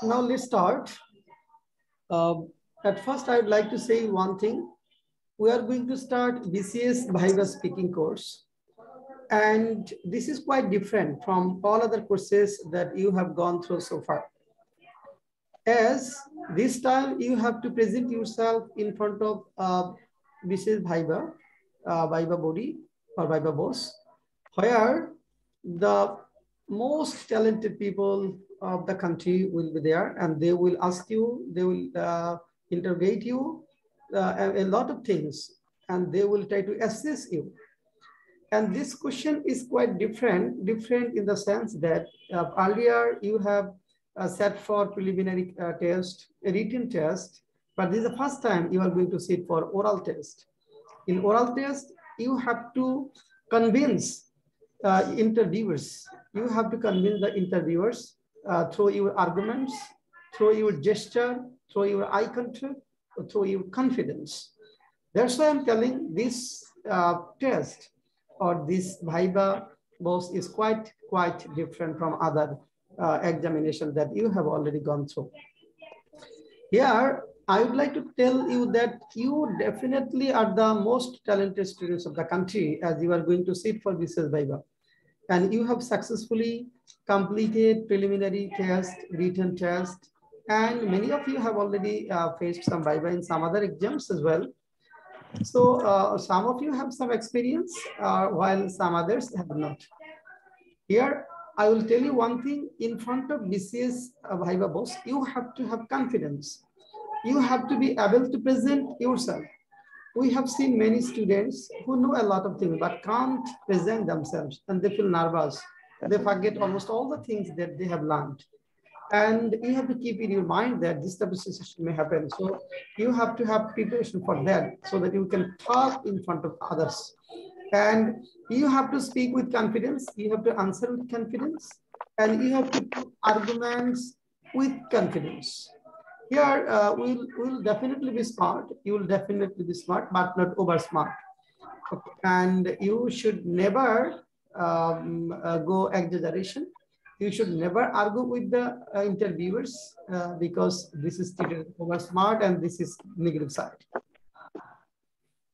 Now let's start. At first, I would like to say one thing. We are going to start BCS Viva Speaking course. And this is quite different from all other courses that you have gone through so far. As this time you have to present yourself in front of BCS Viva, Viva body or Viva boss, where the most talented people of the country will be there, and they will ask you, they will interrogate you a lot of things, and they will try to assess you. And this question is quite different in the sense that earlier you have sat for preliminary test, a written test, but this is the first time you are going to sit for oral test. In oral test, you have to convince interviewers. You have to convince the interviewers through your arguments, through your gesture, through your eye contact, through your confidence. That's why I'm telling this test or this Viva boss is quite different from other examination that you have already gone through. Here, I would like to tell you that you definitely are the most talented students of the country as you are going to sit for BCS Viva. And you have successfully completed preliminary test, written test, and many of you have already faced some Viva in some other exams as well. So some of you have some experience while some others have not. Here, I will tell you one thing. In front of BCS Viva boss, you have to have confidence. You have to be able to present yourself. We have seen many students who know a lot of things but can't present themselves, and they feel nervous. They forget almost all the things that they have learned. And you have to keep in your mind that this type of situation may happen. So you have to have preparation for that so that you can talk in front of others. And you have to speak with confidence. You have to answer with confidence. And you have to put arguments with confidence. Here, we'll definitely be smart. You will definitely be smart, but not over smart. Okay. And you should never go exaggeration. You should never argue with the interviewers because this is treated over smart and this is negative side.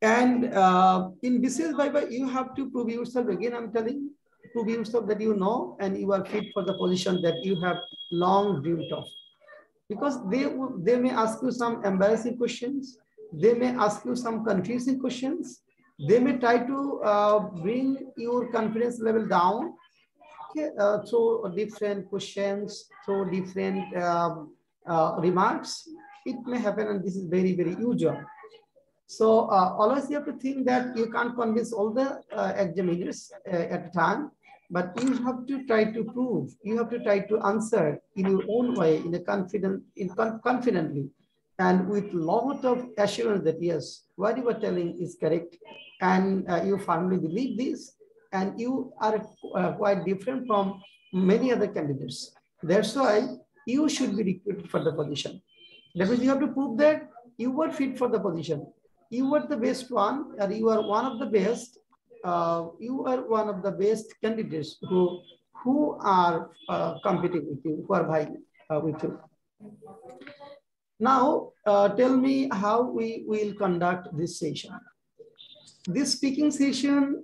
And in BCS Viva, you have to prove yourself again. I'm telling, prove yourself that you know and you are fit for the position that you have long dreamed of. Because they may ask you some embarrassing questions. They may ask you some confusing questions. They may try to bring your confidence level down. Okay, through different questions, through different remarks, it may happen, and this is very usual. So always you have to think that you can't convince all the examiners at a time, but you have to try to prove, you have to try to answer in your own way, in a confidently, and with lot of assurance that yes, what you are telling is correct, and you firmly believe this. And you are quite different from many other candidates. That's why you should be recruited for the position. That means you have to prove that you were fit for the position. You were the best one, or you are one of the best. You are one of the best candidates who are competing with you, who are vying with you. Now, tell me how we will conduct this session. This speaking session,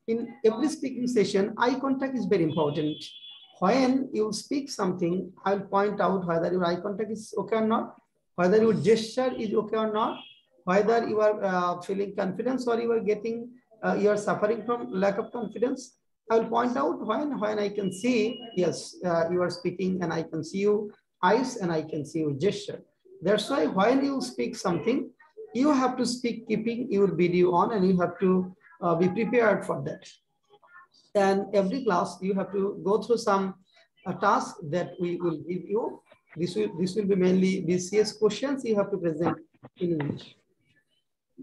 in every speaking session, eye contact is very important. When you speak something, I'll point out whether your eye contact is okay or not, whether your gesture is okay or not, whether you are feeling confidence or you are getting, you are suffering from lack of confidence. I will point out when I can see, yes, you are speaking and I can see you eyes and I can see your gesture. That's why when you speak something, you have to speak keeping your video on, and you have to be prepared for that. And every class you have to go through some tasks that we will give you. This will be mainly BCS questions you have to present in English.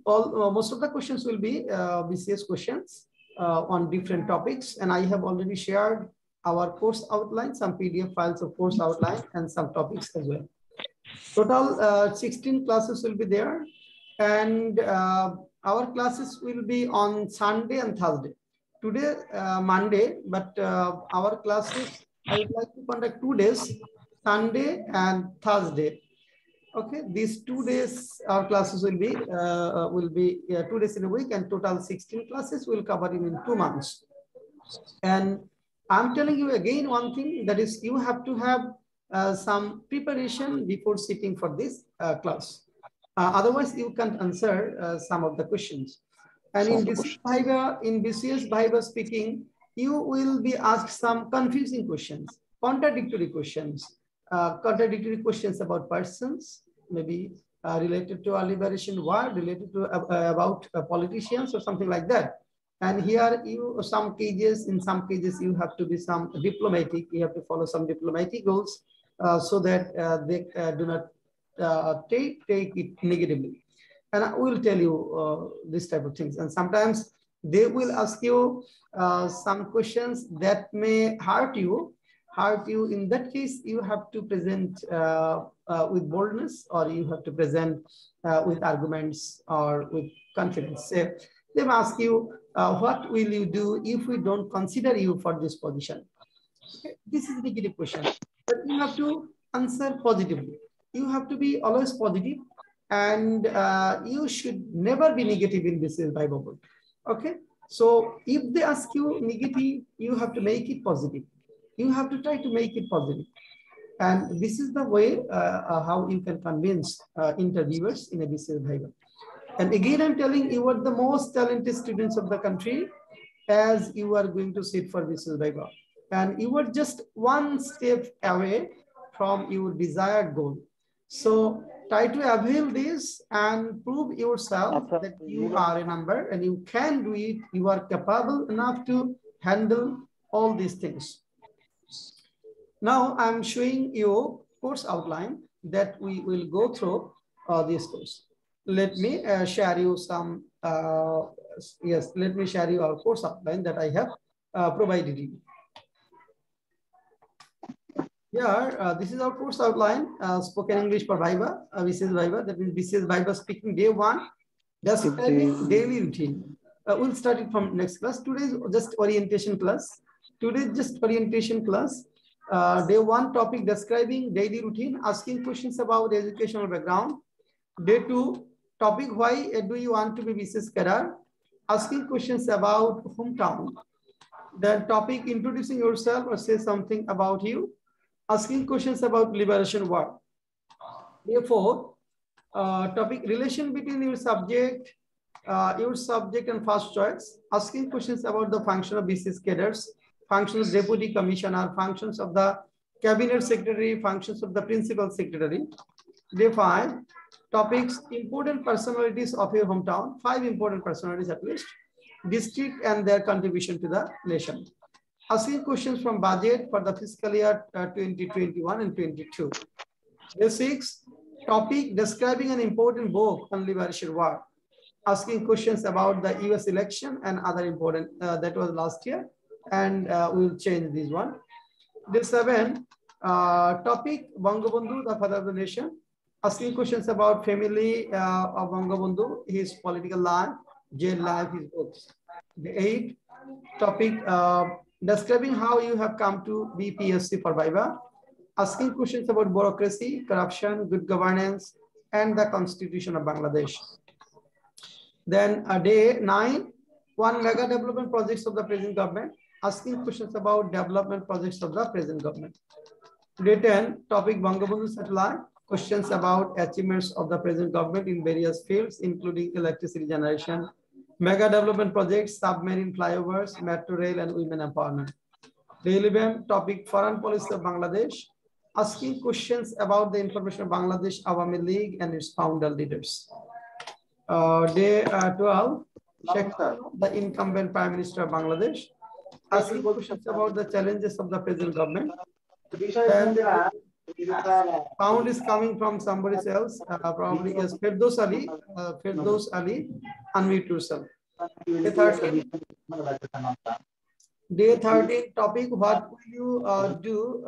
Most of the questions will be BCS questions on different topics, and I have already shared our course outline, some PDF files of course outline, and some topics as well. Total 16 classes will be there. And our classes will be on Sunday and Thursday. Today, Monday, but our classes, I would like to conduct 2 days, Sunday and Thursday. Okay, these 2 days our classes will be 2 days in a week, and total 16 classes will cover in 2 months. And I'm telling you again one thing, that is you have to have some preparation before sitting for this class. Otherwise, you can't answer some of the questions. And in BCS Viva Speaking, you will be asked some confusing questions, contradictory questions about persons, maybe related to a liberation war, related to about politicians or something like that. And here in some cases you have to be some diplomatic, you have to follow some diplomatic rules so that they do not take it negatively. And I will tell you this type of things. And sometimes they will ask you some questions that may hurt you. In that case, you have to present with boldness, or you have to present with arguments or with confidence. So they may ask you, what will you do if we don't consider you for this position? Okay. This is a negative question, but you have to answer positively. You have to be always positive, and you should never be negative in this Bible. Okay. So if they ask you negative, you have to make it positive. You have to try to make it positive. And this is the way how you can convince interviewers in a BCS Viva. And again, I'm telling you, are the most talented students of the country, as you are going to sit for BCS Viva. And you are just one step away from your desired goal. So try to avail this and prove yourself that you are a number and you can do it. You are capable enough to handle all these things. Now I'm showing you course outline that we will go through this course. Let me share you some, let me share you our course outline that I have provided you. Here, this is our course outline, spoken English for Viva, BCS Viva, that means BCS Viva Speaking Day 1, describing daily routine. We'll start it from next class. Today is just orientation class. Day 1 topic, describing daily routine, asking questions about educational background. Day 2 topic, why do you want to be BCS cadet? Asking questions about hometown. Then topic, introducing yourself or say something about you. Asking questions about liberation war. Day 4 topic, relation between your subject and first choice. Asking questions about the function of BCS cadets, functions of deputy commissioner, functions of the cabinet secretary, functions of the principal secretary. Day 5 topics, important personalities of your hometown, 5 important personalities at least, district and their contribution to the nation. Asking questions from budget for the fiscal year 2021 and 22. Day 6 topic, describing an important book on liberation war. Asking questions about the US election and other important, that was last year, and we'll change this one. Day 7 topic, Bangabandhu, the father of the nation. Asking questions about family of Bangabandhu, his political life, jail life, his books. Day 8 topic, describing how you have come to be PSC for Viva. Asking questions about bureaucracy, corruption, good governance, and the constitution of Bangladesh. Then day 9, 1 mega development projects of the present government. Asking questions about development projects of the present government. Day 10, topic, Bangabandhu satellite. Questions about achievements of the present government in various fields, including electricity generation, mega development projects, submarine flyovers, metro rail, and women empowerment. Day 11, topic, foreign policy of Bangladesh. Asking questions about the information of Bangladesh Awami League and its founder leaders. Day 12, Sheikh the incumbent Prime Minister of Bangladesh. Asking questions about the challenges of the present government. And sound is coming from somebody else, probably yes, Firdaus Ali. Unmute yourself. Day 13 topic, what will you do?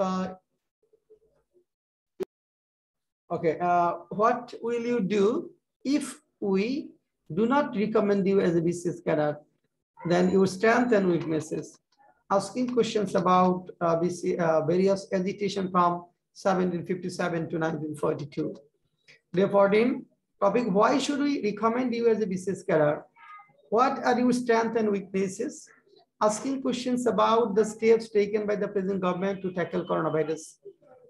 What will you do if we do not recommend you as a BCS cadet? Then your strengths and weaknesses. Asking questions about various agitation from 1757 to 1942. Day 14, topic, why should we recommend you as a BCS career? What are your strengths and weaknesses? Asking questions about the steps taken by the present government to tackle coronavirus.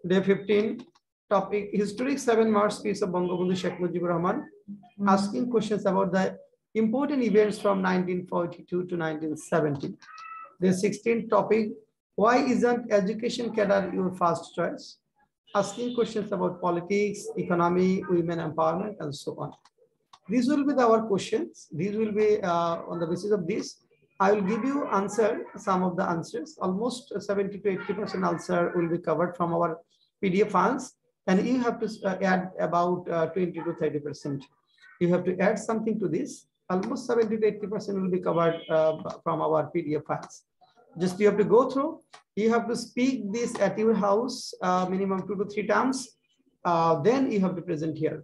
Day 15, topic, historic 7-March speech of Bangabandhu Sheikh Mujibur Rahman. Asking questions about the important events from 1942 to 1970. Day 16, topic, why isn't education career your first choice? Asking questions about politics, economy, women empowerment, and so on. These will be our questions. These will be on the basis of this. I will give you some of the answers. Almost 70 to 80% answer will be covered from our PDF files, and you have to add about 20 to 30%. You have to add something to this. Almost 70 to 80% will be covered from our PDF files. Just you have to go through. You have to speak this at your house minimum 2 to 3 times. Then you have to present here.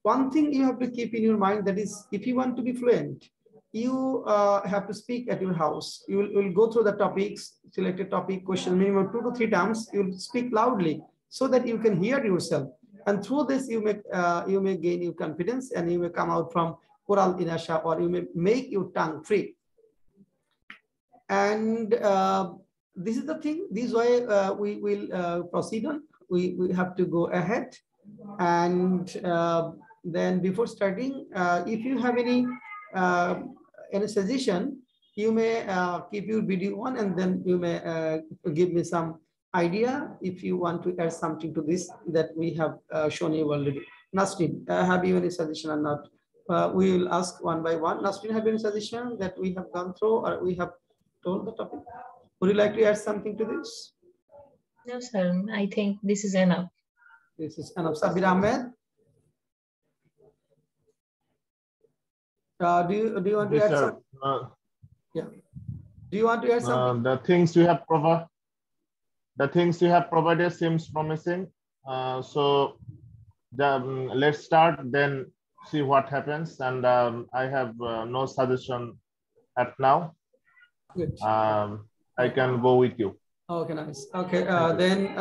One thing you have to keep in your mind, that is, if you want to be fluent, you have to speak at your house. You will go through the topics, selected topic, question minimum 2 to 3 times. You will speak loudly so that you can hear yourself. And through this, you may gain your confidence, and you may come out from oral inertia, or you may make your tongue free. And this is the thing. This way we will proceed on. We have to go ahead, and then before starting, if you have any suggestion, you may keep your video on, and then you may give me some idea if you want to add something to this that we have shown you already. Nasrin, have you any suggestion or not? We will ask one by one. Nasrin, have you any suggestion that we have gone through, or we have told the topic? Would you like to add something to this? No, sir. I think this is enough. This is enough. Sabir Ahmed, do you want to add something? Yeah. Do you want to add something? The things you have provided seems promising. So let's start, then see what happens. And I have no suggestion at now. Good. I can go with you. Okay, nice. Okay, then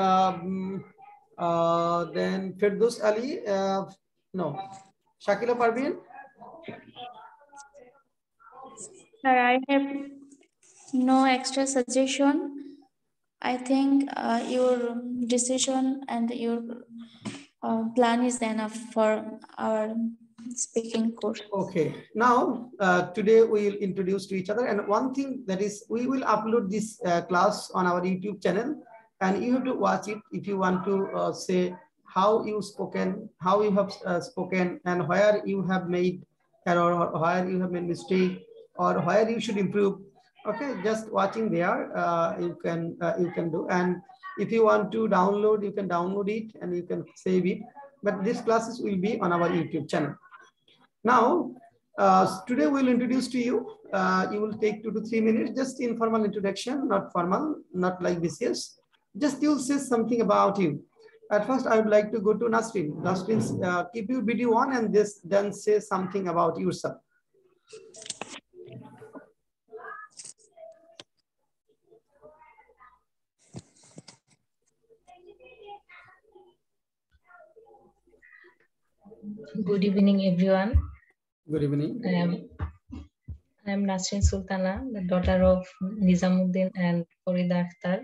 Firdaus Ali, no, Shakila Parveen. Sir, I have no extra suggestion. I think your decision and your plan is enough for our speaking course. Okay, now today we will introduce to each other, and one thing that is, we will upload this class on our YouTube channel, and you have to watch it if you want to say how you have spoken, and where you have made error, or where you have made mistake, or where you should improve. Okay, just watching there, you can do, and if you want to download, you can download it and you can save it. But these classes will be on our YouTube channel. Now, today we'll introduce to you. You will take 2 to 3 minutes, just informal introduction, not formal, not like BCS. Just you'll say something about you. At first, I would like to go to Nasrin. Nasrin, keep your video on, and then say something about yourself. Good evening, everyone. Good evening. I am Nasrin Sultana, the daughter of Nizamuddin and Farida Akhtar.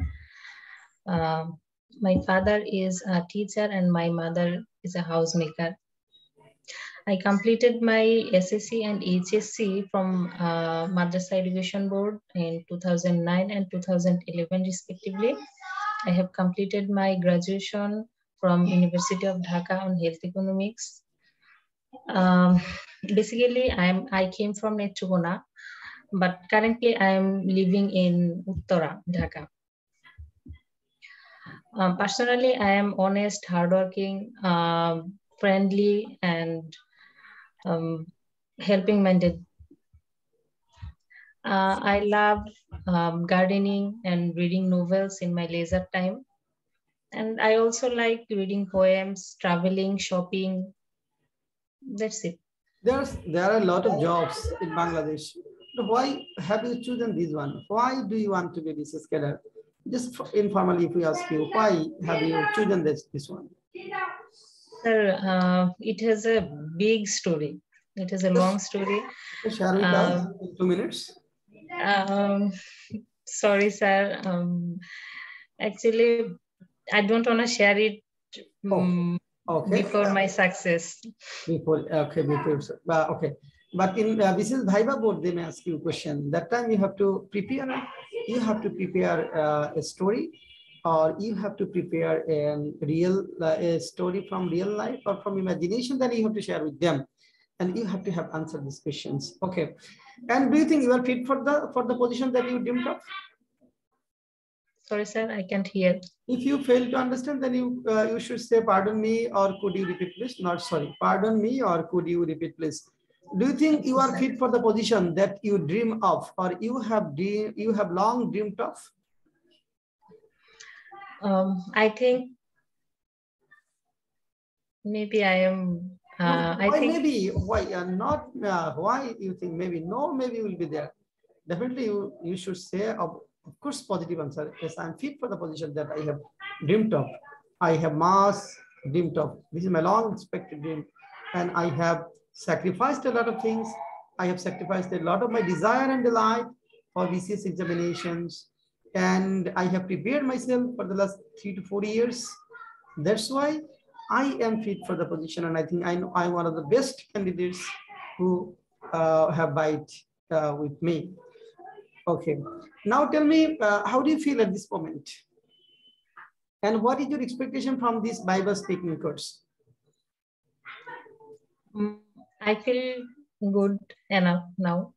My father is a teacher and my mother is a housemaker. I completed my SSC and HSC from Madrasa Education Board in 2009 and 2011 respectively. I have completed my graduation from University of Dhaka on Health Economics. Basically, I came from Netrogona, but currently I am living in Uttara, Dhaka. Personally, I am honest, hardworking, friendly, and helping-minded. I love gardening and reading novels in my leisure time. And I also like reading poems, traveling, shopping. That's it. There are a lot of jobs in Bangladesh. Why have you chosen this one? Why do you want to be BCS cadet? Just informally, if we ask you, why have you chosen this one? Sir, it has a big story. It is a long story. Share with us in 2 minutes. Sorry, sir. Actually, I don't want to share it before my success. Before, okay, But in BCS Viva board, they may ask you a question. That time you have to prepare. You have to prepare a story, or you have to prepare a story from real life or from imagination that you have to share with them, and you have to have answered these questions. Okay. And do you think you are fit for the position that you dreamed of? Sorry, sir, I can't hear. If you fail to understand, then you should say, pardon me, or could you repeat, please? Not sorry. Pardon me, or could you repeat, please? Do you think you are fit for the position that you dream of, or you have long dreamed of? I think maybe I am. Why maybe? Why not? Why you think maybe? No, maybe you will be there. Definitely, you should say, of course, positive answer. Yes, I'm fit for the position that I have dreamed of. I have dreamed of. This is my long expected dream, and I have sacrificed a lot of things. I have sacrificed a lot of my desire and delight for BCS examinations, and I have prepared myself for the last 3 to 4 years. That's why I am fit for the position, and I think I'm one of the best candidates who have bite with me. Okay, now tell me, how do you feel at this moment? And what is your expectation from this Viva speaking course? I feel good enough now.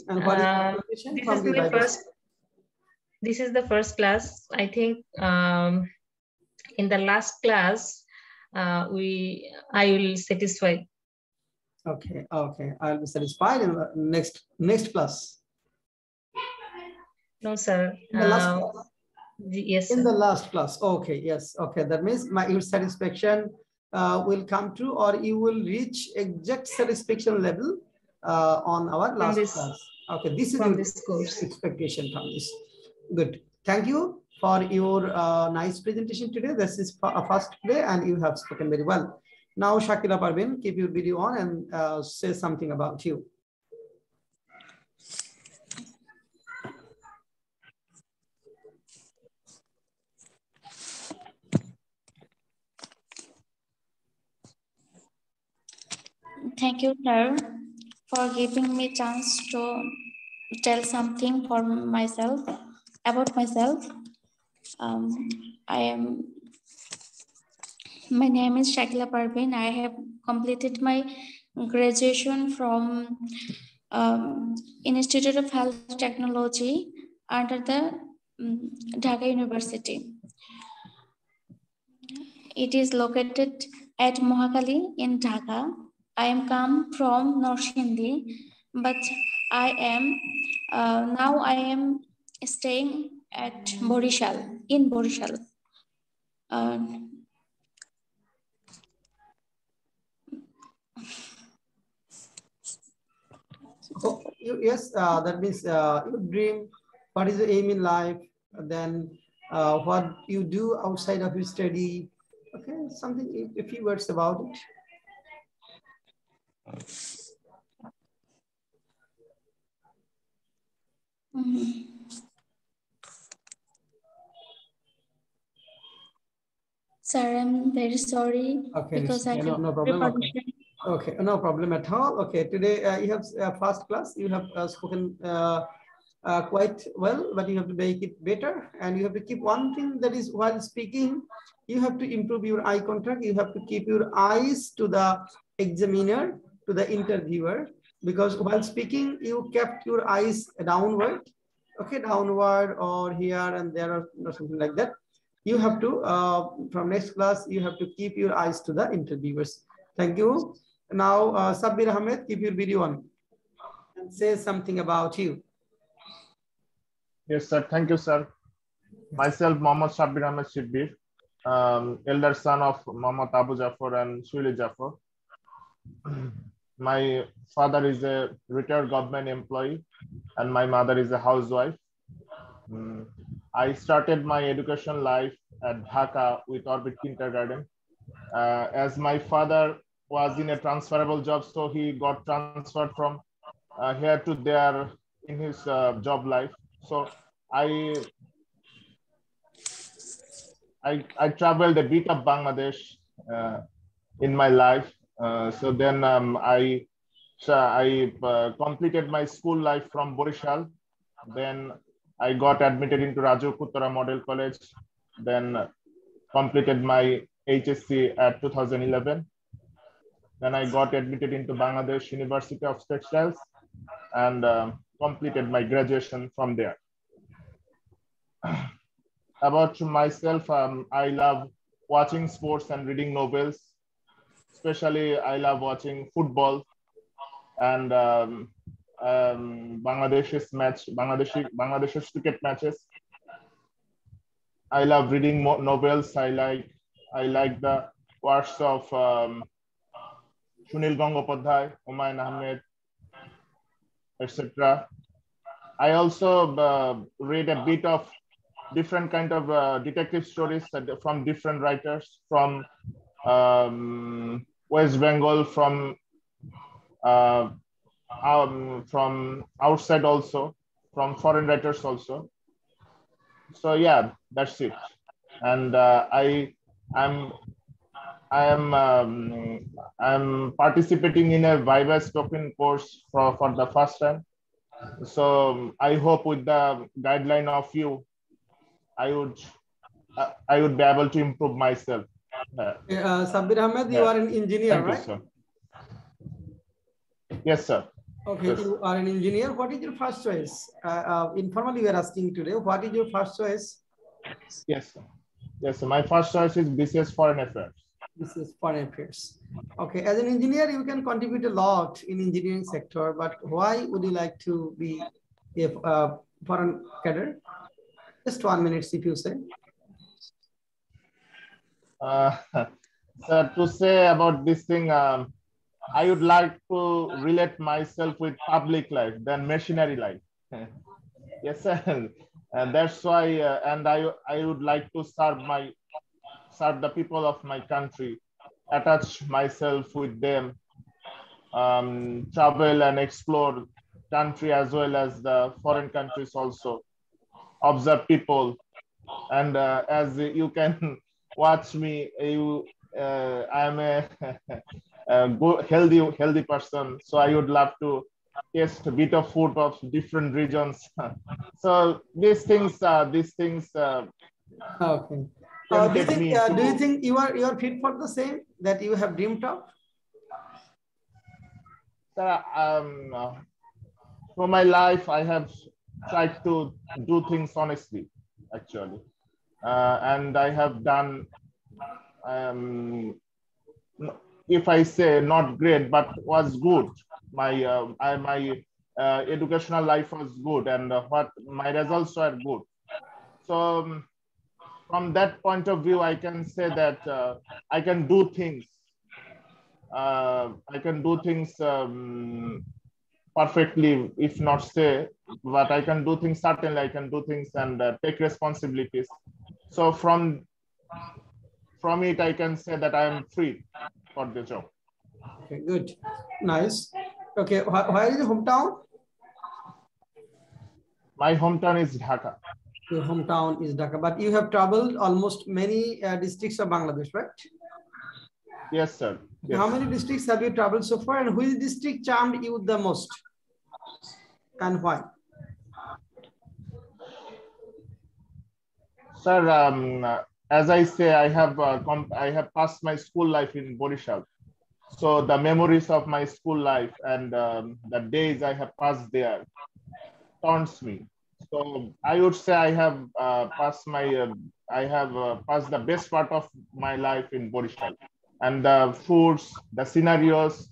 And what is your expectation from the Viva? This is the first class. I think in the last class, I will satisfy. Okay, I'll be satisfied in the next class. No, sir. In the last class. Yes. In the last class. Okay, yes. Okay, that means your satisfaction will come to, or you will reach exact satisfaction level on our last class. Okay, this is your expectation from this. Good. Thank you for your nice presentation today. This is a first play, and you have spoken very well. Now, Shakila Parvin, keep your video on and say something about you. Thank you, sir, for giving me a chance to tell something for myself, about myself. My name is Shakila Parvin. I have completed my graduation from Institute of Health Technology under the Dhaka University. It is located at Mohakali in Dhaka. I am come from Norshindi, but I am now I am staying at Borishal, in Borishal. Yes, that means your dream, what is the aim in life, then what you do outside of your study. Okay, something, a few words about it. Sir, I'm very sorry because I have no problem. Okay, no problem at all. Okay, today you have first class. You have spoken quite well, but you have to make it better, and you have to keep one thing, that is, while speaking, you have to improve your eye contact. You have to keep your eyes to the examiner, to the interviewer, because while speaking, you kept your eyes downward. Okay, downward or here and there or something like that. You have to, from next class, you have to keep your eyes to the interviewers. Thank you. Now, Sabbir Ahmed, keep your video on and say something about you. Yes, sir. Thank you, sir. Myself, Mohammad Sabbir Ahmed Shibbir, elder son of Mohammad Abu Jafar and Shuli Jafar. My father is a retired government employee and my mother is a housewife. I started my education life at Dhaka with Orbit Kindergarten. As my father was in a transferable job, so he got transferred from here to there in his job life. So I traveled a bit of Bangladesh in my life. So then I completed my school life from Borishal. Then I got admitted into Raju Kuttara Model College. Then completed my HSC at 2011. Then I got admitted into Bangladesh University of Textiles and completed my graduation from there. About myself, I love watching sports and reading novels. Especially, I love watching football and Bangladesh's cricket matches. I love reading novels. I like the works of Sunil Gangopadhyay, Humayun Ahmed, etc. I also read a bit of different kind of detective stories from different writers from West Bengal, from outside also, from foreign writers also. So yeah, that's it. And I'm participating in a Viva Speaking course for the first time. So I hope with the guideline of you, I would be able to improve myself. Sabir Ahmed, you are an engineer, Thank right? you, sir. Yes, sir. Okay, yes. You are an engineer. What is your first choice? Informally, we are asking today. What is your first choice? Yes, sir. Yes, sir. My first choice is BCS Foreign Affairs. This is foreign affairs. Okay, as an engineer, you can contribute a lot in engineering sector, but why would you like to be a foreign cadre? Just 1 minute, if you say. So to say about this thing, I would like to relate myself with public life than machinery life. Yes, sir. And that's why, and I would like to serve the people of my country, attach myself with them, travel and explore country as well as the foreign countries also, observe people. And as you can watch me, I'm a good, healthy person. So I would love to taste a bit of food of different regions. So these things. Okay. Do you think you are fit for the same that you have dreamed of? For my life, I have tried to do things honestly, actually, and I have done. If I say not great, but was good. My educational life was good, and what my results were good. So from that point of view, I can say that I can do things. I can do things perfectly, if not say, but I can do things. Certainly, I can do things and take responsibilities. So from it, I can say that I am free for the job. Okay, good, nice. Okay, where is your hometown? My hometown is Dhaka. Your hometown is Dhaka, but you have traveled almost many districts of Bangladesh, right? Yes, sir. Yes. How many districts have you traveled so far, and which district charmed you the most, and why? Sir, as I say, I have passed my school life in Borishal. So the memories of my school life and the days I have passed there taunts me. So I would say I have passed the best part of my life in Borishal, and the foods, the scenarios,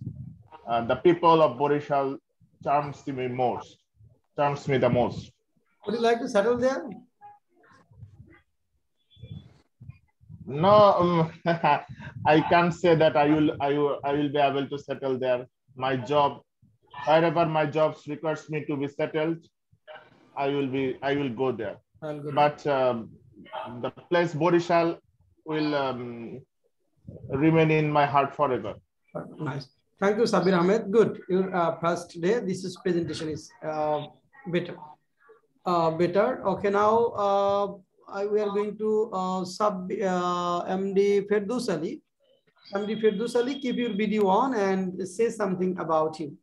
the people of Borishal charms me the most. Would you like to settle there? No, I can't say that I will be able to settle there. My job, wherever my job requires me to be settled, I will go there. but the place Borishal will remain in my heart forever. Nice. Thank you, Sabir Ahmed. Good. Your first day, this is presentation is better. Better. Okay, now we are going to MD Firdaus Ali. MD Firdaus Ali, keep your video on and say something about you.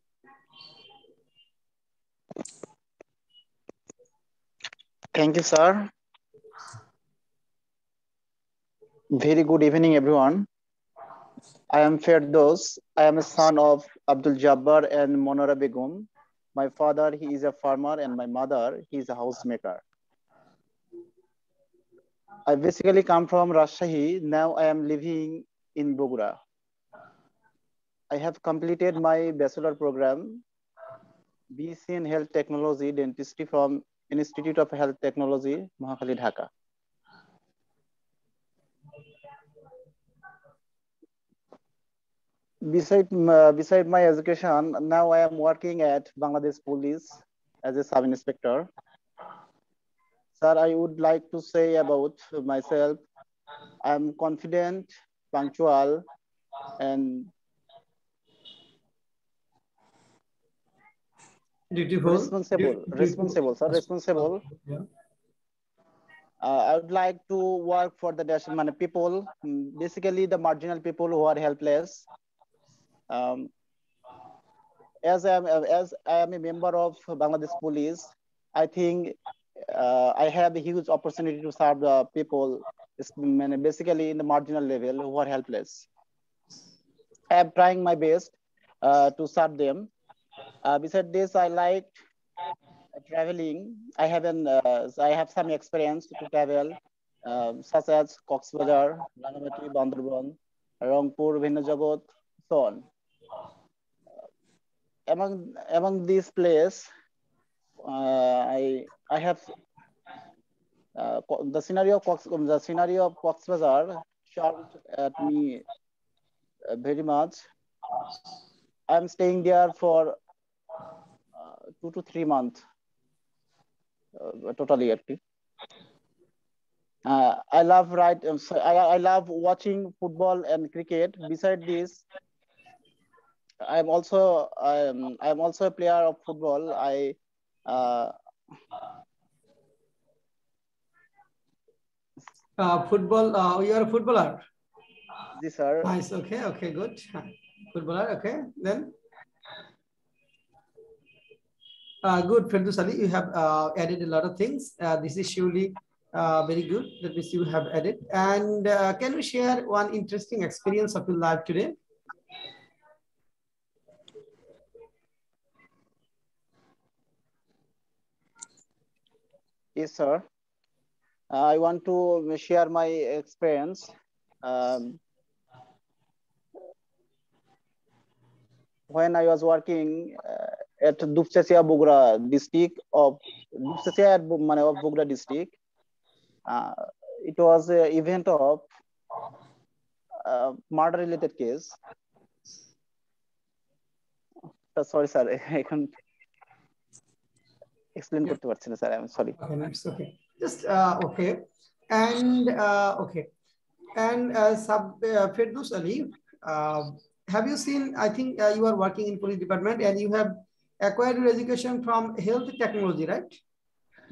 Thank you, sir. Very good evening, everyone. I am Firdaus. I am a son of Abdul Jabbar and Monora Begum. My father, he is a farmer, and my mother, he is a housemaker. I basically come from Rajshahi. Now I am living in Bogura. I have completed my bachelor program, BC in Health Technology, Dentistry from Institute of Health Technology, Mohakali, Dhaka. Beside my education, now I am working at Bangladesh Police as a sub-inspector. Sir, I would like to say about myself, I am confident, punctual, and responsible, sir, responsible. Yeah. I would like to work for the people, basically the marginal people who are helpless. As I am a member of Bangladesh Police, I think I have a huge opportunity to serve the people, basically in the marginal level who are helpless. I am trying my best to serve them. Besides this, I like traveling. I have some experience to travel, such as Coxbazar, Rangamati, Bandarban, Rangpur, Vinnajagot, so on. Among these places, I have the scenario of Coxbazar shocked at me very much. I'm staying there for 2 to 3 months, totally active. I love I love watching football and cricket. Besides this, I'm also a player of football. Football. You are a footballer. Yes, sir. Nice. Okay. Okay. Good. Footballer. Okay. Then. Good, Firdaus Ali. You have added a lot of things. This is surely very good that this you have added. And can you share one interesting experience of your life today? Yes, sir. I want to share my experience. When I was working at Dupchasia Bogra district of Bogra district, it was an event of murder-related case. Sorry, sir, I can't explain করতে পারছি না, sir. I'm sorry. Okay, nice. Okay, just okay, and okay, and Firdaus Ali, have you seen? I think you are working in police department, and you have acquired your education from health technology, right?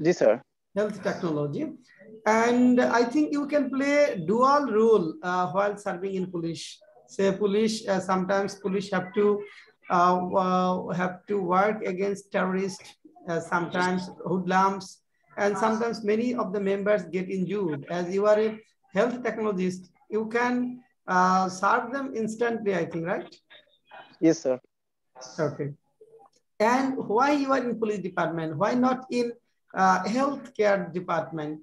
Yes, sir. Health technology, and I think you can play dual role while serving in police. Say police, sometimes police have to work against terrorists, sometimes hoodlums, and sometimes many of the members get injured. As you are a health technologist, you can serve them instantly, I think, right? Yes, sir. Okay. And why you are in police department? Why not in healthcare department?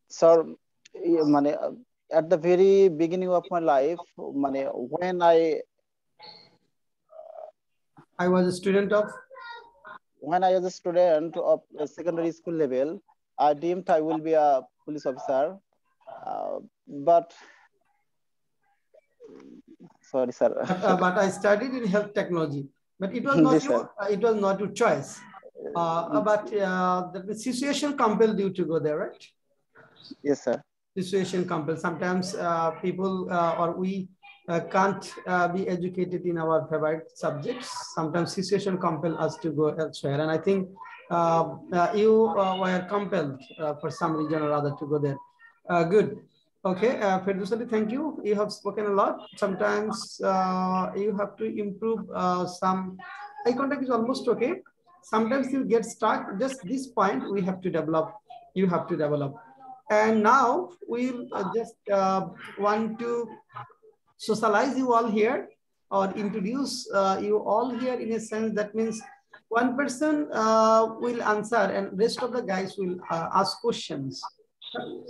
Sir, at the very beginning of my life, when I was a student of a secondary school level, I dreamed I will be a police officer, but Sorry, sir. But I studied in health technology. But it was not your choice. But the situation compelled you to go there, right? Yes, sir. Situation compelled. Sometimes people or we can't be educated in our favorite subjects. Sometimes situation compel us to go elsewhere. And I think you were compelled for some reason or other to go there. Good. Okay, Firdaus Ali, thank you. You have spoken a lot. Sometimes you have to improve some. Eye contact is almost okay. Sometimes you get stuck. Just this point we have to develop. You have to develop. And now we'll just want to socialize you all here or introduce you all here in a sense. That means one person will answer and rest of the guys will ask questions.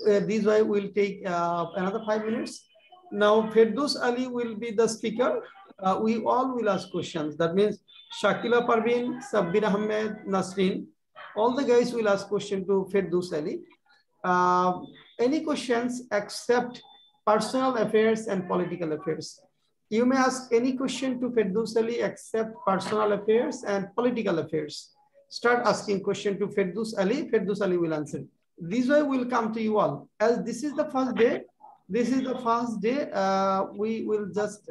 This way will take another 5 minutes. Now Firdaus Ali will be the speaker. We all will ask questions. That means Shakila Parveen, Sabbir Ahmed, Nasreen, all the guys will ask question to Firdaus Ali. Any questions except personal affairs and political affairs. You may ask any question to Firdaus Ali except personal affairs and political affairs. Start asking question to Firdaus Ali. Firdaus Ali will answer. This way will come to you all. As this is the first day, we will just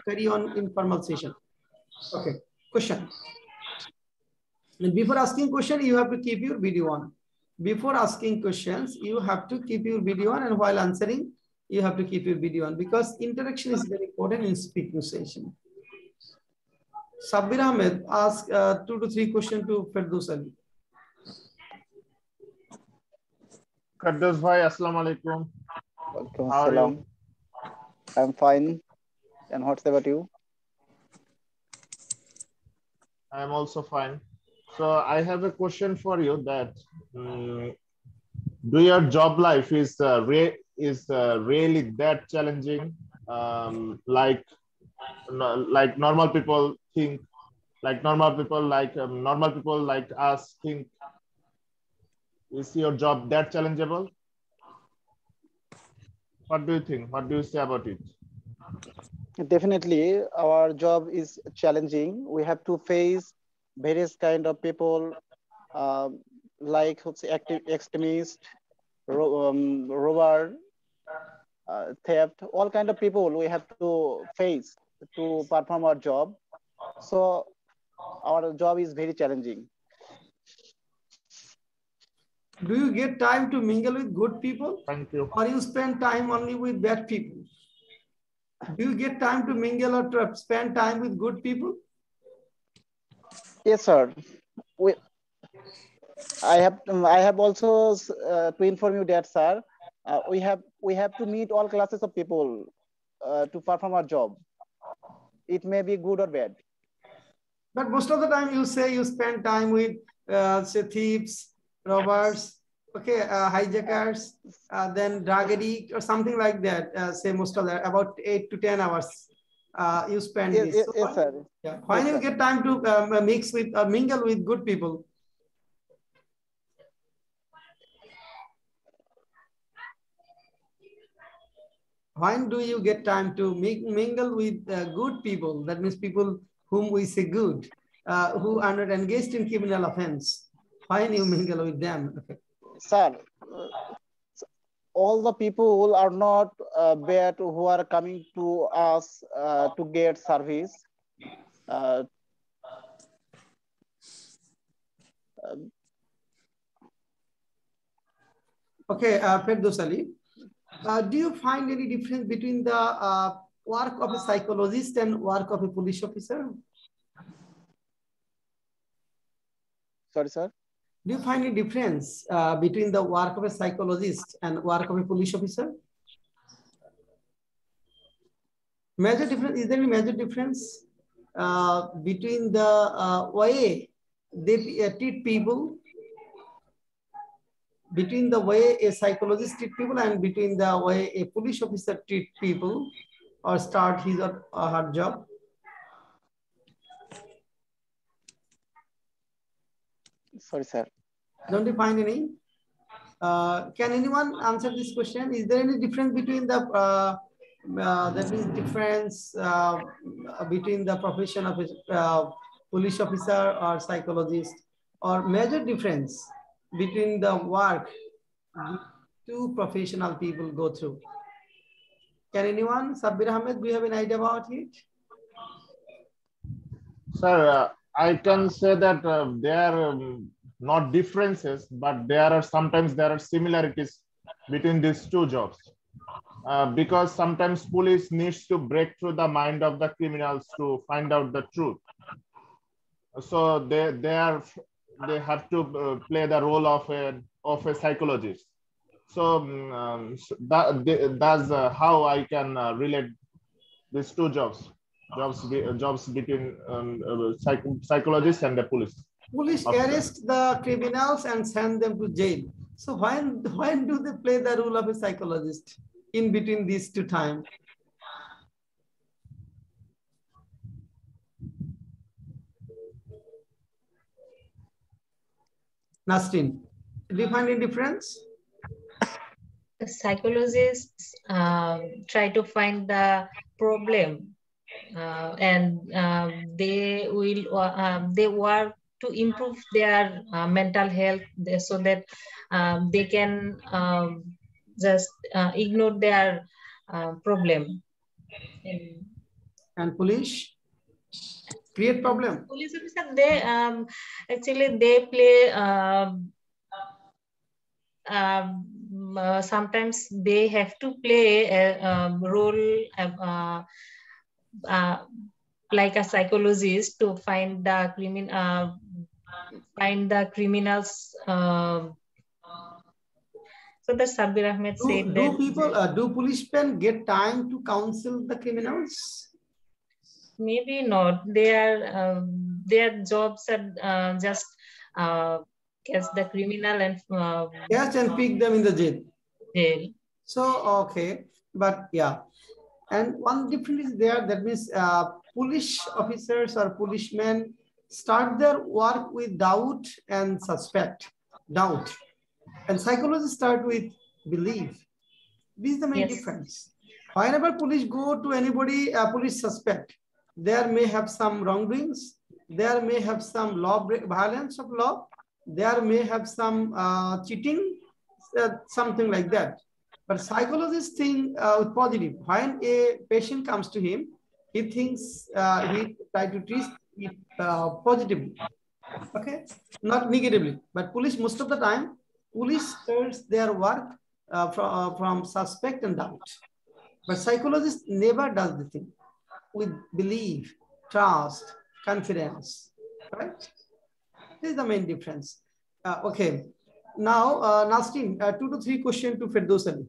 carry on informal session. Okay, question. And before asking question, you have to keep your video on. Before asking questions, you have to keep your video on, and while answering, you have to keep your video on because interaction is very important in speaking session. Sabbir Ahmed, ask 2 to 3 questions to Firdaus Ali. Firdaus bhai, assalamu alaikum. How are you? I'm fine. And what's about you? I'm also fine. So I have a question for you that do your job life is really that challenging? Like normal people think, like normal people like us think. Is your job that challengeable? What do you think? What do you say about it? Definitely, our job is challenging. We have to face various kind of people, like extremist, robber, theft, all kind of people we have to face to perform our job. So our job is very challenging. Do you get time to mingle with good people? Thank you. Or you spend time only with bad people? Do you get time to mingle or to spend time with good people? Yes, sir. I have also to inform you that, sir, we have to meet all classes of people to perform our job. It may be good or bad. But most of the time you say you spend time with say thieves, robbers, okay, hijackers, then drug addict or something like that. Say most of that, about 8 to 10 hours you spend this. Yes, so yes, sir. Yeah. When you get time to mix with mingle with good people? When do you get time to mingle with good people? That means people whom we say good, who are not engaged in criminal offense. When you mingle with them? Okay. Sir, all the people are not bad who are coming to us to get service. Okay, Firdaus Ali, do you find any difference between the work of a psychologist and work of a police officer? Sorry, sir. Do you find any difference between the work of a psychologist and work of a police officer? Major difference, is there any major difference between the way they treat people, between the way a psychologist treats people and between the way a police officer treats people or start his or her job? Sorry, sir. Don't you find any? Can anyone answer this question? Is there any difference between the that means difference between the profession of a police officer or psychologist, or major difference between the work two professional people go through. Can anyone? Sabbir Ahmed, do you have an idea about it? Sir, I can say that there are not differences, but there are sometimes there are similarities between these two jobs. Because sometimes police needs to break through the mind of the criminals to find out the truth. So they have to play the role of a psychologist. So, that's how I can relate these two jobs between psychologists and the police. Police arrest the criminals and send them to jail. So when do they play the role of a psychologist in between these two times? Nasrin, do you find any difference? The psychologists try to find the problem, and they work to improve their mental health, so that they can just ignore their problem. And police create problem. Police officer, they actually they play sometimes they have to play a role like a psychologist to find the criminals. So the Sabbir Ahmed said that do policemen get time to counsel the criminals? Maybe not. Their jobs are just catch the criminal and catch and pick them in the jail. Jail. So okay, but yeah, and one difference is there. That means police officers or policemen start their work with doubt and doubt, and psychologists start with belief. This is the main difference. Whenever police go to anybody, police suspect, there may have some wrongdoings, there may have some violence of law, there may have some cheating, something like that. But psychologists think with positive. When a patient comes to him, he thinks he try to treat it positively, okay, not negatively. But police, most of the time, police starts their work from suspect and doubt. But psychologist never does the thing with belief, trust, confidence, right? This is the main difference. Okay. Now, Nasrin, 2 to 3 questions to Firdaus Ali.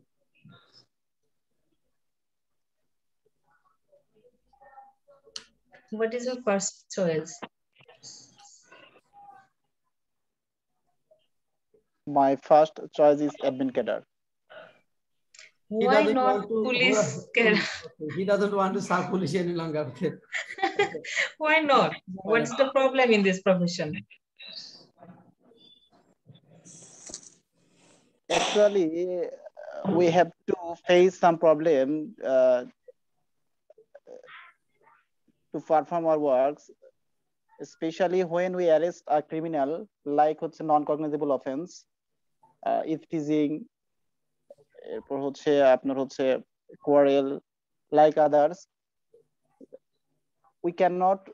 What is your first choice? My first choice is admin cadre. Why not police cadre? He doesn't want to serve police any longer. Okay. Why not? What's the problem in this profession? Actually, we have to face some problem to perform our works, especially when we arrest a criminal, like non-cognizable offense, teasing, quarrel, like others. We cannot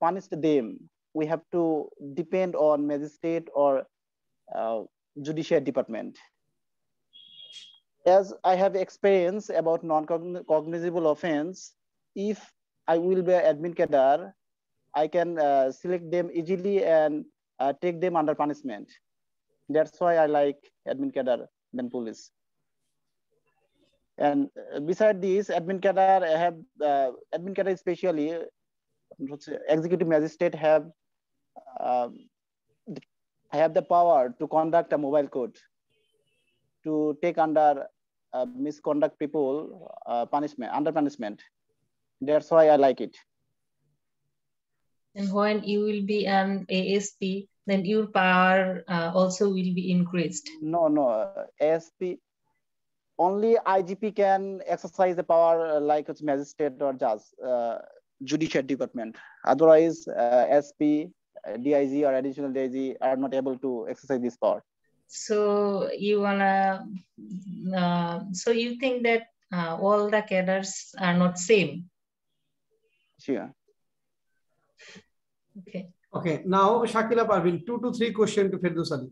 punish them. We have to depend on magistrate or judicial department. As I have experience about non-cognizable offense, if I will be admin cadre, I can select them easily and take them under punishment. That's why I like admin cadre than police. And beside this, admin cadre especially executive magistrate have the power to conduct a mobile court, to take under misconduct people under punishment. That's why I like it. And when you will be an ASP, then your power also will be increased. No, ASP only IGP can exercise the power like its magistrate or judge, judicial department. Otherwise, SP, DIG or additional DIG are not able to exercise this power. So you so you think that all the cadres are not same? Sure. Okay. Okay, now Shakila Parvin, 2 to 3 questions to Firdaus Ali.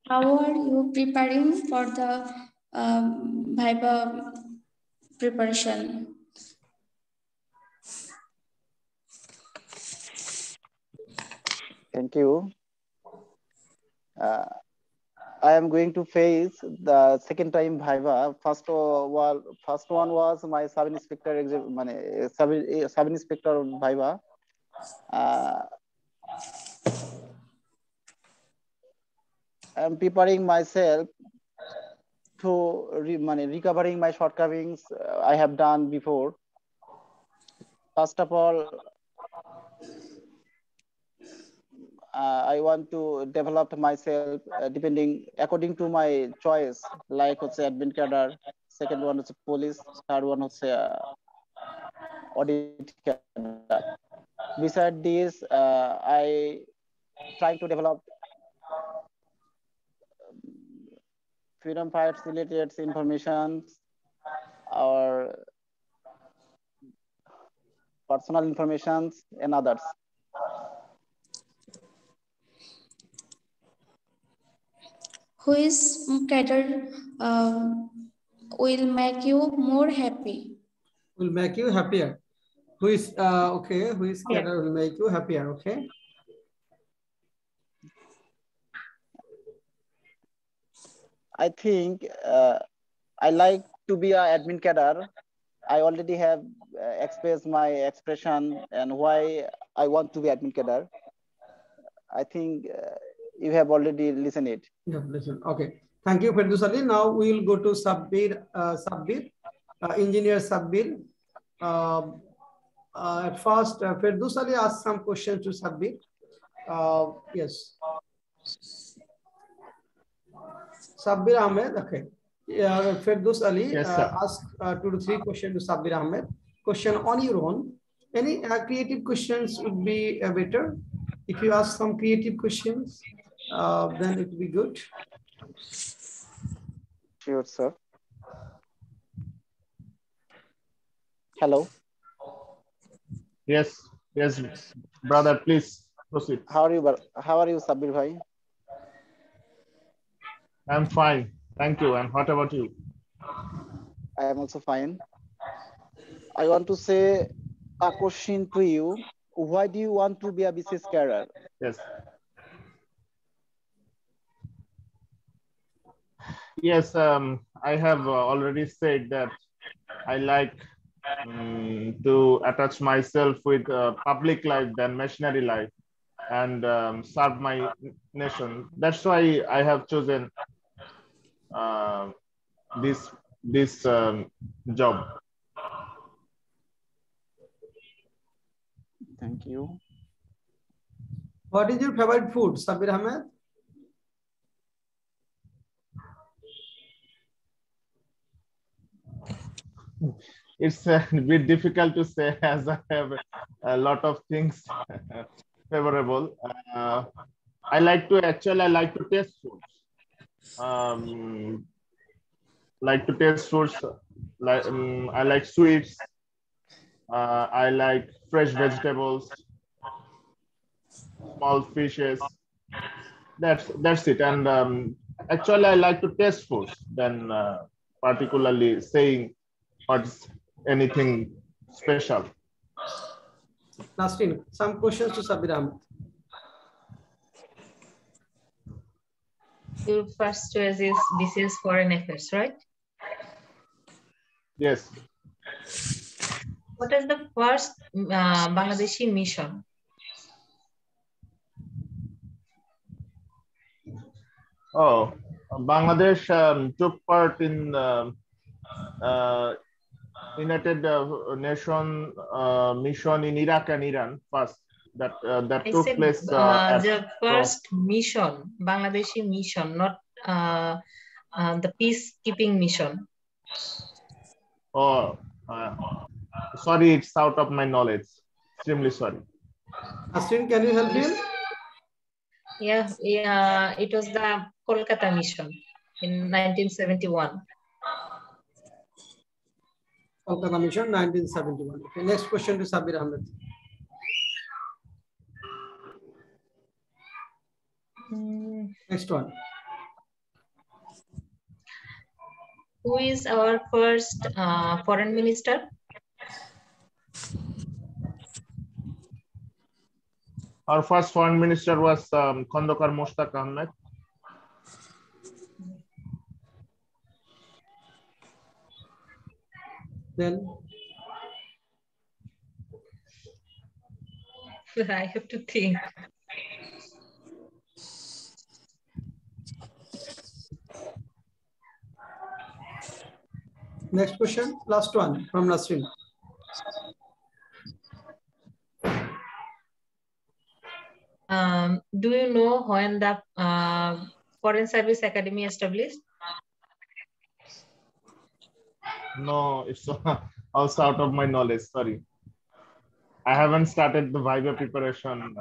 How are you preparing for the Viva preparation? Thank you. I am going to face the second time Viva. First one was my sub-inspector sub-inspector Viva. I'm preparing myself to recovering my shortcomings I have done before. First of all, I want to develop myself depending according to my choice, like let's say admin cadre, second one is police, third one is audit cadre. Beside this, I trying to develop freedom fighters related information or personal information and others. Which cadre will make you more happy? Will make you happier. Who is okay? Who is cadre will make you happier? Okay. I think I like to be an admin cadre. I already have expressed my expression and why I want to be admin cadre. I think you have already listened it. Yeah, listen. Okay. Thank you, Firdaus Ali. Now we will go to Sabbir, engineer Sabbir. At first, Firdaus Ali asked some questions to Sabbir. Yes. Sabbir Ahmed, okay. Firdaus Ali Yes, asked 2 to 3 questions to Sabbir Ahmed. Question on your own. Any creative questions would be better. If you ask some creative questions, then it would be good. Sure, sir. Hello. Yes, yes, brother, please proceed. How are you, Sabbir bhai? I'm fine, thank you. And what about you? I am also fine. I want to say a question to you. Why do you want to be a BCS carer? Yes. Yes, I have already said that I like to attach myself with public life than missionary life and serve my nation. That's why I have chosen this job. Thank you. What is your favorite food, Sabbir Ahmed? It's a bit difficult to say as I have a lot of things favorable. I like to taste foods. Like to taste foods. Like I like sweets. I like fresh vegetables, small fishes. That's it. And actually, I like to taste foods than particularly saying what's anything special. Nasrin, some questions to Sabbir Ahmed. Your first choice is BCS Foreign Affairs, right? Yes. What is the first Bangladeshi mission? Oh, Bangladesh took part in United Nation mission in Iraq and Iran first. That took place the first mission, Bangladeshi mission, not the peacekeeping mission. Oh, sorry, it's out of my knowledge. Extremely sorry. Ashwin, can you help him? Yeah, it was the Kolkata mission in 1971. Kolkata mission, 1971. Okay, next question to Sabir Ahmed. Next one. Who is our first foreign minister? Our first foreign minister was Khondokar Mushtaq Ahmed. Then I have to think. next question, last one from Nasrin. Do you know when the Foreign Service Academy established? No, it's also out of my knowledge. Sorry, I haven't started the Viva preparation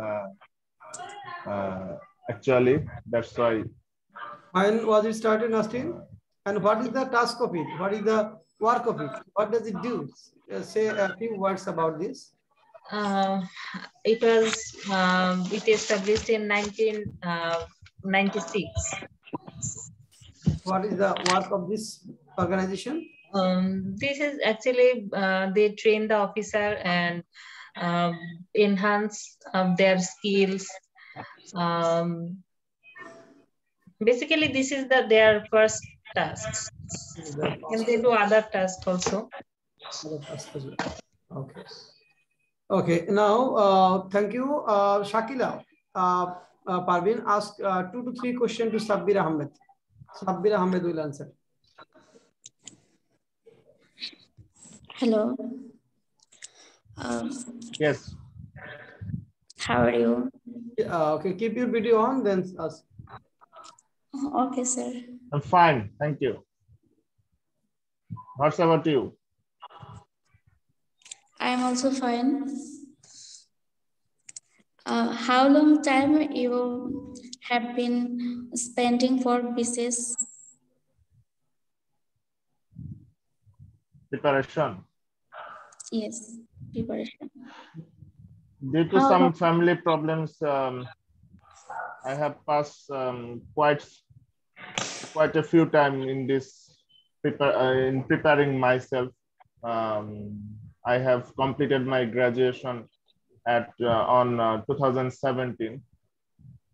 actually. That's why. When was it started, Nasrin? And what is the task of it? What is the work of it? What does it do? Say a few words about this. It established in 1996. What is the work of this organization? This is actually they train the officer and enhance their skills. Basically, this is their first task. And they do other tasks also. Okay. Okay. Now, thank you, Shakila. Parveen asked 2 to 3 questions to Sabbir Ahmed. Sabbir Ahmed will answer. Hello. Yes. How are you? Okay, keep your video on, then ask. Okay, sir. I'm fine, thank you. What's about you? I'm also fine. How long time you have been spending for BCS? Preparation. Yes, preparation. Due to some family problems, I have passed quite a few times in this in preparing myself. I have completed my graduation on 2017.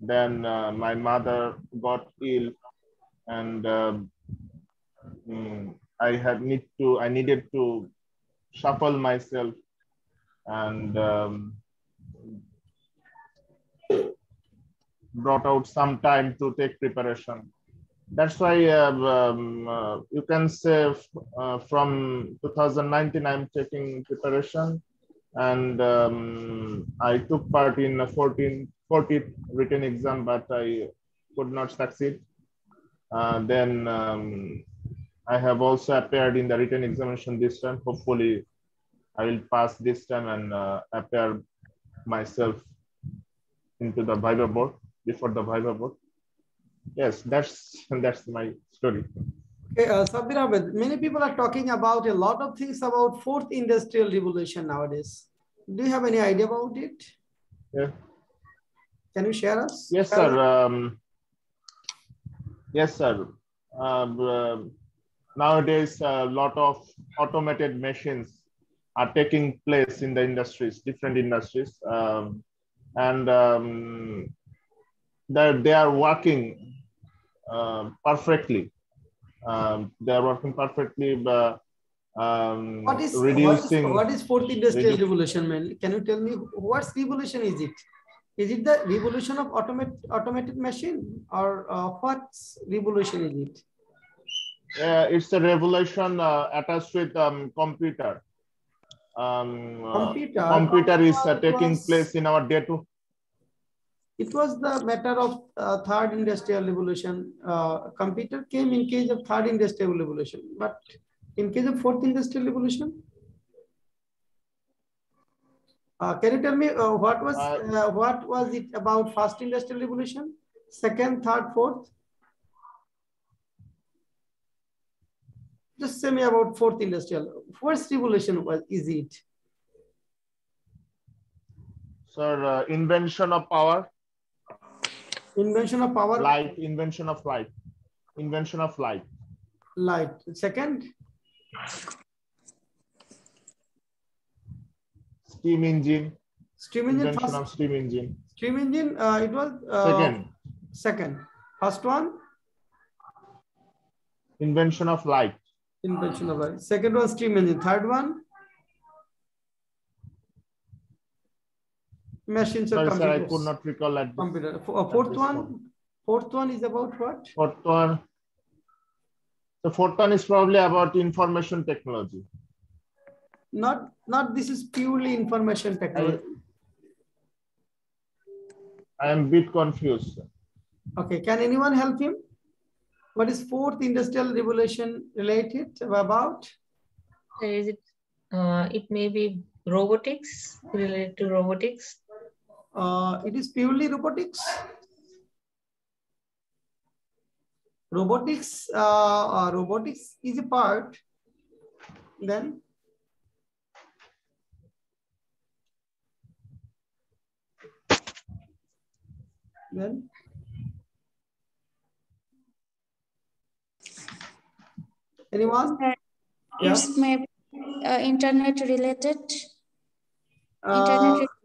Then my mother got ill, and I needed to shuffle myself and brought out some time to take preparation. That's why you can say from 2019 I'm taking preparation, and I took part in a 40th written exam, but I could not succeed. Then I have also appeared in the written examination this time. Hopefully I will pass this time and appear myself into the Viva board, before the Viva board. Yes, that's my story. Okay, Sabbir Ahmed, many people are talking about a lot of things about 4th industrial revolution nowadays. Do you have any idea about it? Yeah. Can you share us? Yes, sir. Yes, sir. Nowadays, a lot of automated machines are taking place in the industries, different industries, and they are working perfectly. They are working perfectly. What is 4th industrial revolution, man? Can you tell me what revolution is it? Is it the revolution of automated machine, or what revolution is it? It's a revolution attached with computer. Computer is taking place in our day-to-day. It was the matter of third industrial revolution. Computer came in case of third industrial revolution, but in case of fourth industrial revolution, can you tell me what was it about first industrial revolution, second, third, fourth? Just say me about fourth industrial. First revolution is it? Sir, invention of power. Invention of power. Light. Invention of light. Invention of light. Light. Second. Steam engine. Steam engine. Invention of steam engine. Steam engine. It was second. Second. First one. Invention of light. Invention of light. Second one, steam engine. Third one. Machines or computers. Sorry, sir, I could not recall at computer. Fourth one is about what? Fourth one. The fourth one is probably about information technology. Not this is purely information technology. I am a bit confused. Okay, can anyone help him? What is fourth industrial revolution related about? Is it? It may be robotics, related to robotics. It is purely robotics. Robotics is a part. Then anyone? It's maybe internet related.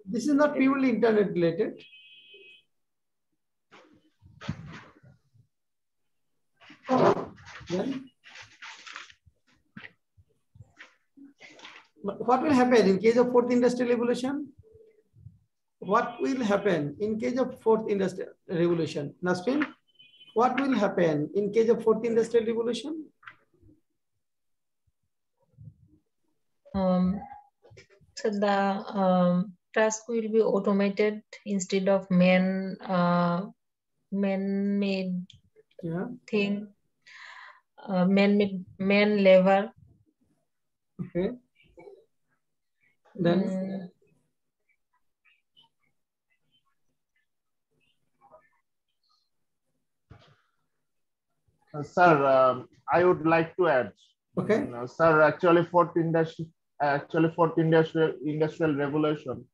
This is not purely internet related. Then, what will happen in case of fourth industrial revolution? What will happen in case of fourth industrial revolution? Nasrin, what will happen in case of fourth industrial revolution? So the task will be automated instead of man-made thing, man labor. Okay. Then sir, I would like to add. Okay. Sir, actually fourth industrial revolution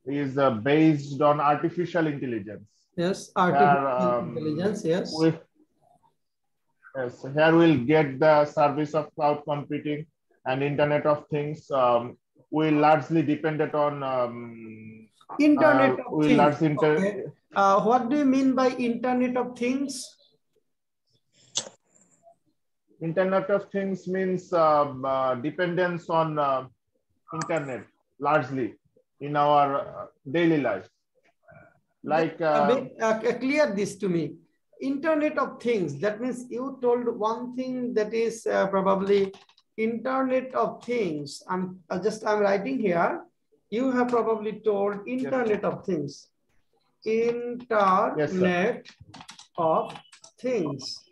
is based on artificial intelligence. Yes, artificial intelligence. Yes. Here we'll get the service of cloud computing and Internet of Things. We largely depended on Internet of Things. Okay. What do you mean by Internet of Things? Internet of Things means dependence on internet largely in our daily life. Like clear this to me. Internet of Things. That means you told one thing that is probably Internet of Things. I'm writing here. You have probably told Internet of Things. Internet of Things.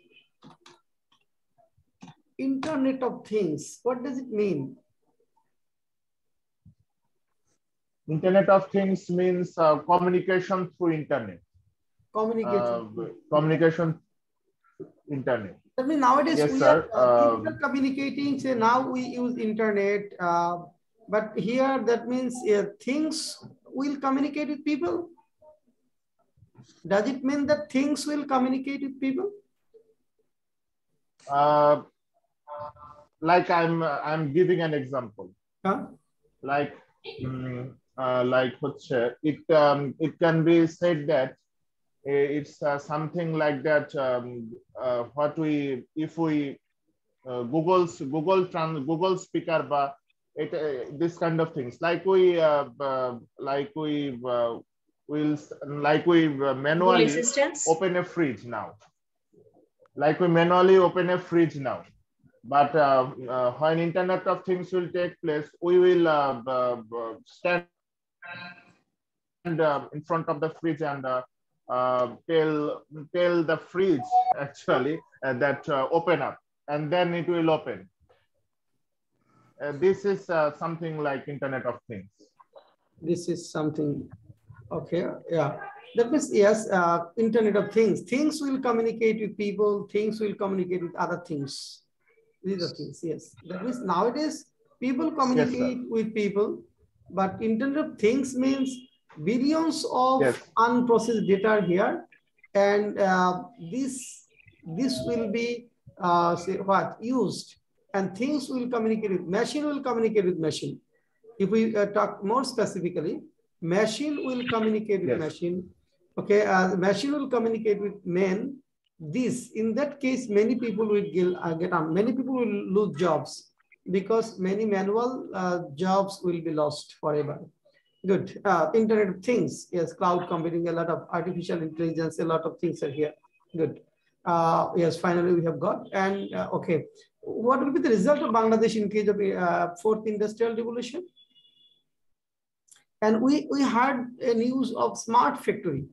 Internet of Things. What does it mean? Internet of Things means communication through internet. Communication internet. That means nowadays yes, we sir. are communicating. Say now we use internet, but here that means things will communicate with people. Does it mean that things will communicate with people? Like I'm giving an example. Huh? Like it can be said that it's something like that. If we Google speaker, this kind of things. Like we manually open a fridge now. Like we manually open a fridge now. But when Internet of Things will take place, we will stand in front of the fridge and tell the fridge actually that open up, and then it will open. This is something like Internet of Things. This is something, okay, yeah. That means, yes, Internet of Things. Things will communicate with people, things will communicate with other things. These are things, yes. That means nowadays, people communicate with people, but Internet of Things means billions of unprocessed data here. And this will be, say what, used, and things will communicate with, machine will communicate with machine. If we talk more specifically, machine will communicate with machine. Okay, machine will communicate with man. This, in that case, many people will get on. Many people will lose jobs because many manual jobs will be lost forever. Good. Internet of Things, yes, cloud computing, a lot of artificial intelligence, a lot of things are here. Good. Yes, finally we have got. And okay, what will be the result of Bangladesh in case of fourth industrial revolution? And we heard a news of smart factory.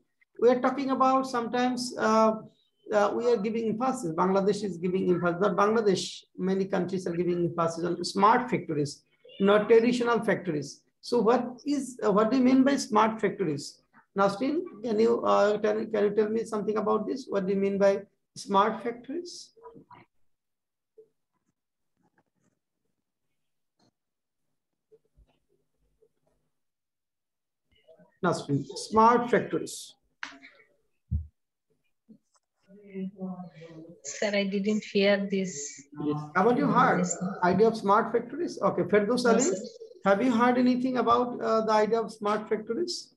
We are talking about sometimes we are giving emphasis. Bangladesh is giving emphasis. Not Bangladesh, many countries are giving emphasis on smart factories, not traditional factories. So what do you mean by smart factories? Nasrin, can you tell me something about this? What do you mean by smart factories? Nasrin, smart factories. Sir, I didn't hear this. How about you heard idea of smart factories? Okay, Ferdows Ali, have you heard anything about the idea of smart factories?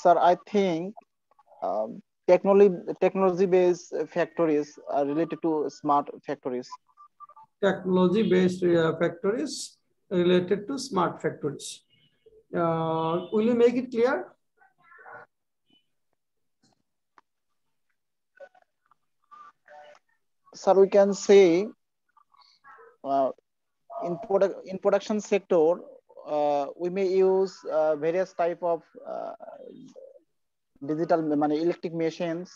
Sir, I think technology-based factories are related to smart factories. Technology-based factories related to smart factories. Will you make it clear? Sir, we can say in production sector, we may use various type of digital electric machines.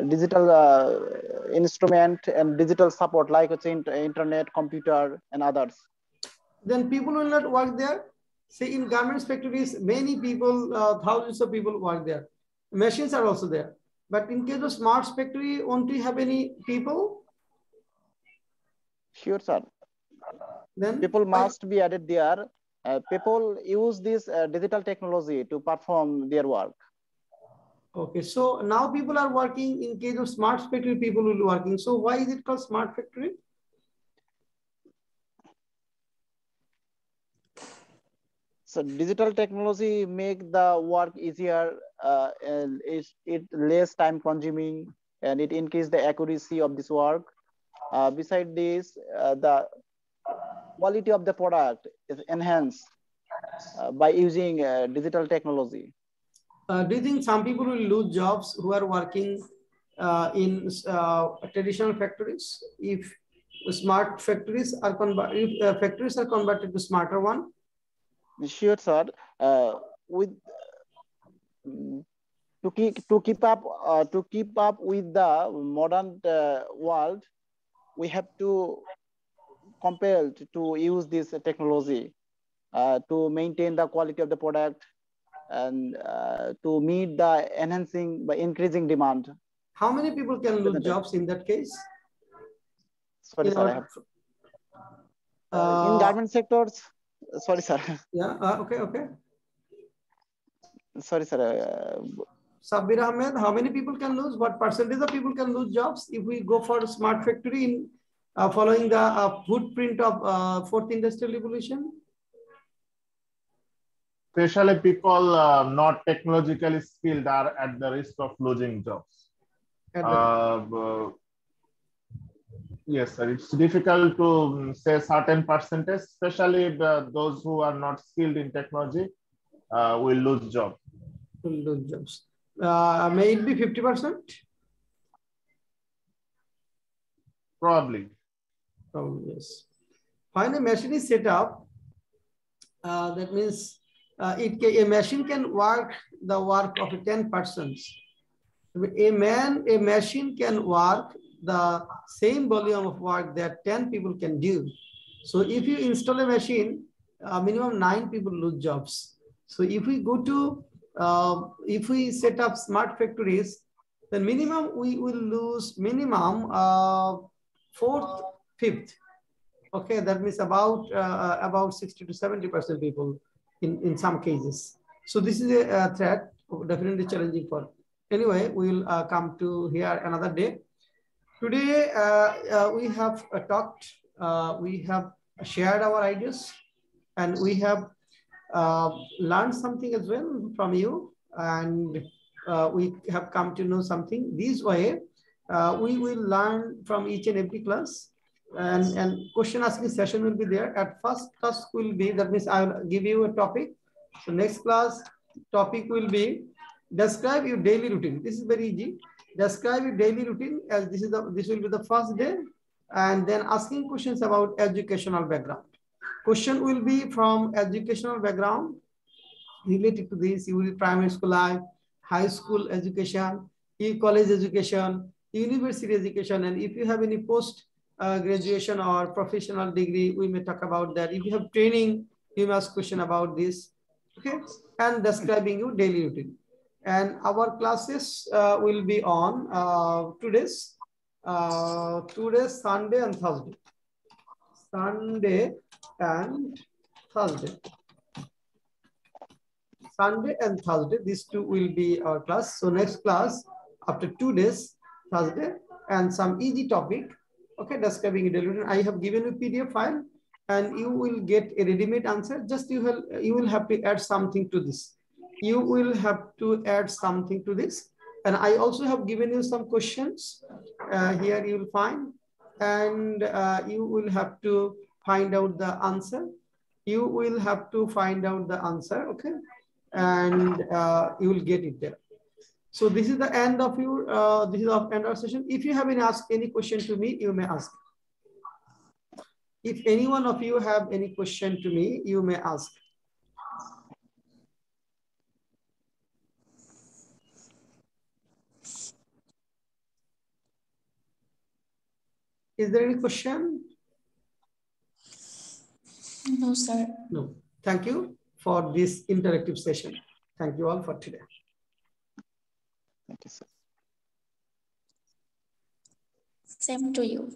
Digital instrument and digital support like internet, computer, and others. Then people will not work there. Say in garments factories, many people, thousands of people work there. Machines are also there. But in case of smart factory, won't you have any people? Sure, sir. Then people must be added there. People use this digital technology to perform their work. Okay, so now people are working in case of smart factory, people will be working. So why is it called smart factory? So digital technology make the work easier, and it less time consuming, and it increase the accuracy of this work. Beside this, the quality of the product is enhanced by using digital technology. Do you think some people will lose jobs who are working in traditional factories if smart factories are converted? If factories are converted to smarter one? Sure, sir. To keep up with the modern world, we have to compelled to use this technology to maintain the quality of the product and to meet the increasing demand. How many people can lose jobs in that case? Sorry, sir. In garment sectors. Sorry, sir. Yeah. Okay. Sorry, sir. Sabir Ahmed, how many people can lose? What percentage of people can lose jobs if we go for a smart factory in following the footprint of fourth industrial revolution? Especially people not technologically skilled are at the risk of losing jobs. Yes, sir. It's difficult to say certain percentage, especially those who are not skilled in technology will lose job. Will lose jobs. May it be 50%? Probably. Yes. When a machine is set up, that means a machine can work the work of 10 persons. A machine can work the same volume of work that 10 people can do. So if you install a machine, minimum 9 people lose jobs. So if we go to, if we set up smart factories, then minimum we will lose minimum fourth, fifth. Okay, that means about 60 to 70% people in some cases. So this is a threat, definitely challenging for. Anyway, we'll come to here another day. Today we have talked, we have shared our ideas, and we have learned something as well from you, and we have come to know something. This way, we will learn from each and every class, and question asking session will be there. At first task will be, that means I'll give you a topic. So next class topic will be describe your daily routine. This is very easy. Describe your daily routine, as this will be the first day, and then asking questions about educational background. Question will be from educational background related to this. You will primary school life, high school education, college education, university education, and if you have any post graduation or professional degree, we may talk about that. If you have training, you may ask question about this. Okay, and describing your daily routine. And our classes will be on 2 days, Sunday and Thursday. Sunday and Thursday. Sunday and Thursday, these two will be our class. So next class after 2 days, Thursday, and some easy topic. Okay, describing daily routine. I have given you PDF file, and you will get a ready-made answer. Just you will have to add something to this. You will have to add something to this. And I also have given you some questions. Here you will find, and you will have to find out the answer. You will have to find out the answer, okay? And you will get it there. So this is the end of your, this is the end of our session. If you have any question to me, you may ask. If any one of you have any question to me, you may ask. Is there any question? No, sir. No. Thank you for this interactive session. Thank you all for today. Thank you, sir. Same to you.